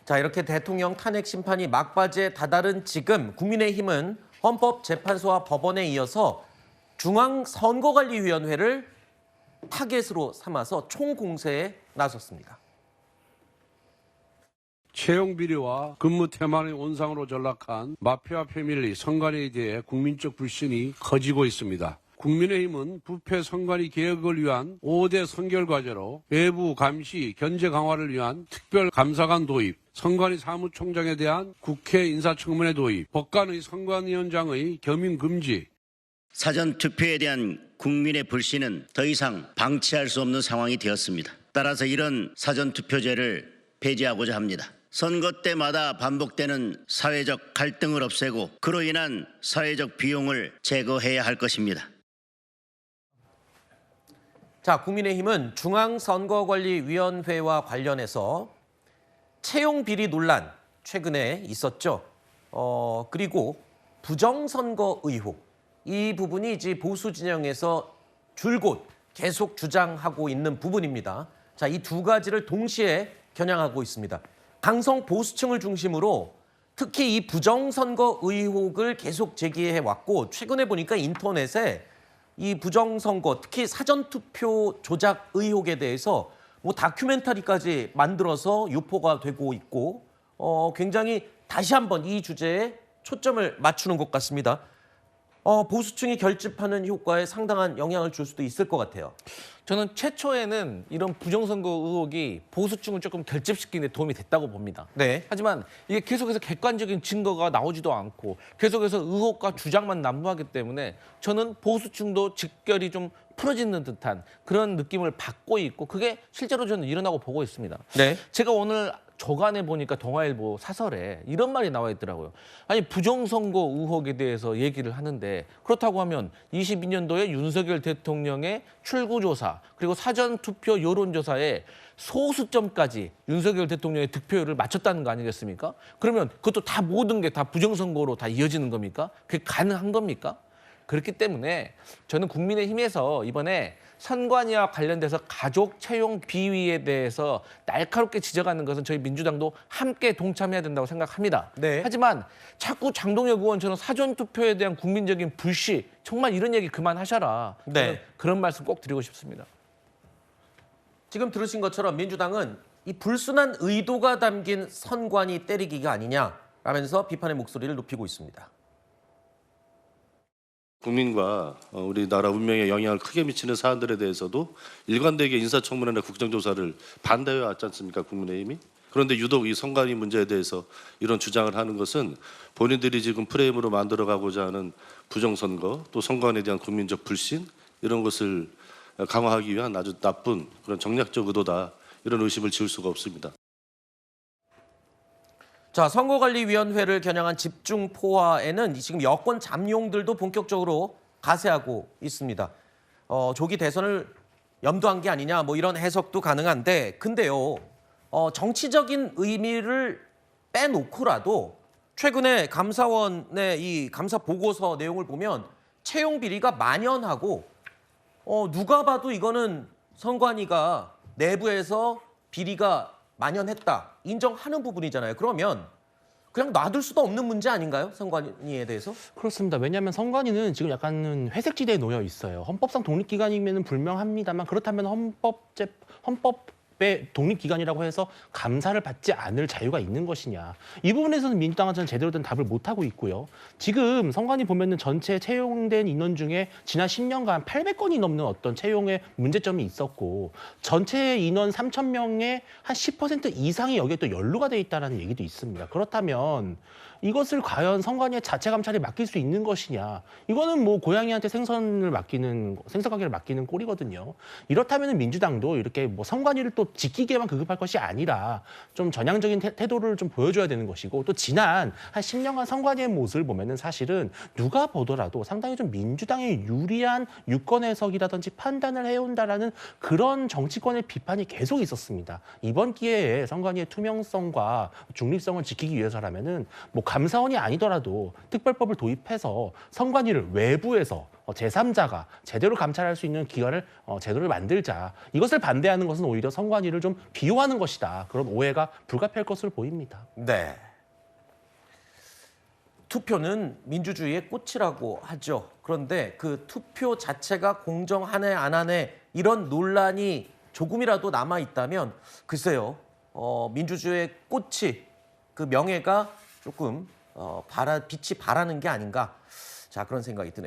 자, 이렇게 대통령 탄핵 심판이 막바지에 다다른 지금 국민의힘은 헌법재판소와 법원에 이어서 중앙선거관리위원회를 타겟으로 삼아서 총공세에 나섰습니다. 채용 비리와 근무 태만의 온상으로 전락한 마피아 패밀리 선관위에 대해 국민적 불신이 커지고 있습니다. 국민의힘은 부패 선관위 개혁을 위한 5대 선결 과제로 외부 감시, 견제 강화를 위한 특별 감사관 도입, 선관위 사무총장에 대한 국회 인사청문회 도입, 법관의 선관위원장의 겸임 금지, 사전투표에 대한 국민의 불신은 더 이상 방치할 수 없는 상황이 되었습니다. 따라서 이런 사전투표제를 폐지하고자 합니다. 선거 때마다 반복되는 사회적 갈등을 없애고 그로 인한 사회적 비용을 제거해야 할 것입니다. 자, 국민의힘은 중앙선거관리위원회와 관련해서 채용 비리 논란 최근에 있었죠. 그리고 부정선거 의혹. 이 부분이 이제 보수 진영에서 줄곧 계속 주장하고 있는 부분입니다. 자, 이 두 가지를 동시에 겨냥하고 있습니다. 강성 보수층을 중심으로 특히 이 부정선거 의혹을 계속 제기해 왔고 최근에 보니까 인터넷에 이 부정선거 특히 사전투표 조작 의혹에 대해서 뭐 다큐멘터리까지 만들어서 유포가 되고 있고 굉장히 다시 한번 이 주제에 초점을 맞추는 것 같습니다. 보수층이 결집하는 효과에 상당한 영향을 줄 수도 있을 것 같아요. 저는 최초에는 이런 부정선거 의혹이 보수층을 조금 결집시키는 데 도움이 됐다고 봅니다. 네. 하지만 이게 계속해서 객관적인 증거가 나오지도 않고 계속해서 의혹과 주장만 난무하기 때문에 저는 보수층도 직결이 좀 풀어지는 듯한 그런 느낌을 받고 있고 그게 실제로 저는 일어나고 보고 있습니다. 네. 제가 오늘 조간에 보니까 동아일보 사설에 이런 말이 나와 있더라고요. 아니 부정선거 의혹에 대해서 얘기를 하는데 그렇다고 하면 22년도에 윤석열 대통령의 출구조사 그리고 사전투표 여론조사에 소수점까지 윤석열 대통령의 득표율을 맞췄다는 거 아니겠습니까? 그러면 그것도 다 모든 게 다 부정선거로 다 이어지는 겁니까? 그게 가능한 겁니까? 그렇기 때문에 저는 국민의힘에서 이번에 선관위와 관련돼서 가족 채용 비위에 대해서 날카롭게 지적하는 것은 저희 민주당도 함께 동참해야 된다고 생각합니다. 네. 하지만 자꾸 장동혁 의원처럼 사전투표에 대한 국민적인 불씨 정말 이런 얘기 그만하셔라. 네. 그런 말씀 꼭 드리고 싶습니다. 지금 들으신 것처럼 민주당은 이 불순한 의도가 담긴 선관위 때리기가 아니냐라면서 비판의 목소리를 높이고 있습니다. 국민과 우리나라 운명에 영향을 크게 미치는 사안들에 대해서도 일관되게 인사청문회나 국정조사를 반대해 왔지 않습니까, 국민의힘이? 그런데 유독 이 선관위 문제에 대해서 이런 주장을 하는 것은 본인들이 지금 프레임으로 만들어가고자 하는 부정선거 또 선관위에 대한 국민적 불신 이런 것을 강화하기 위한 아주 나쁜 그런 정략적 의도다 이런 의심을 지울 수가 없습니다. 자, 선거관리위원회를 겨냥한 집중포화에는 지금 여권 잠룡들도 본격적으로 가세하고 있습니다. 조기 대선을 염두한 게 아니냐 뭐 이런 해석도 가능한데 근데요. 정치적인 의미를 빼놓고라도 최근에 감사원의 이 감사 보고서 내용을 보면 채용 비리가 만연하고 누가 봐도 이거는 선관위가 내부에서 비리가 만연했다 인정하는 부분이잖아요. 그러면 그냥 놔둘 수도 없는 문제 아닌가요? 선관위에 대해서? 그렇습니다. 왜냐하면 선관위는 지금 약간은 회색지대에 놓여 있어요. 헌법상 독립기관이면 불명합니다만 그렇다면 헌법의 독립기관이라고 해서 감사를 받지 않을 자유가 있는 것이냐. 이 부분에서는 민주당은 저는 제대로 된 답을 못하고 있고요. 지금 선관위 보면은 전체 채용된 인원 중에 지난 10년간 800건이 넘는 어떤 채용의 문제점이 있었고 전체 인원 3,000명의 한 10% 이상이 여기에 또 연루가 돼 있다는 얘기도 있습니다. 그렇다면 이것을 과연 선관위의 자체 감찰에 맡길 수 있는 것이냐. 이거는 뭐 고양이한테 생선 가게를 맡기는 꼴이거든요. 이렇다면 민주당도 이렇게 뭐 선관위를 또 지키기에만 급급할 것이 아니라 좀 전향적인 태도를 좀 보여줘야 되는 것이고 또 지난 한 10년간 선관위의 모습을 보면은 사실은 누가 보더라도 상당히 좀 민주당에 유리한 유권 해석이라든지 판단을 해온다라는 그런 정치권의 비판이 계속 있었습니다. 이번 기회에 선관위의 투명성과 중립성을 지키기 위해서라면은 뭐 감사원이 아니더라도 특별법을 도입해서 선관위를 외부에서 제3자가 제대로 감찰할 수 있는 기관을 제도를 만들자. 이것을 반대하는 것은 오히려 선관위를 좀 비호하는 것이다. 그런 오해가 불가피할 것으로 보입니다. 네. 투표는 민주주의의 꽃이라고 하죠. 그런데 그 투표 자체가 공정하네 안 하네 이런 논란이 조금이라도 남아 있다면 글쎄요. 민주주의의 꽃이 그 명예가 조금 빛이 바라는 게 아닌가. 자, 그런 생각이 드네요.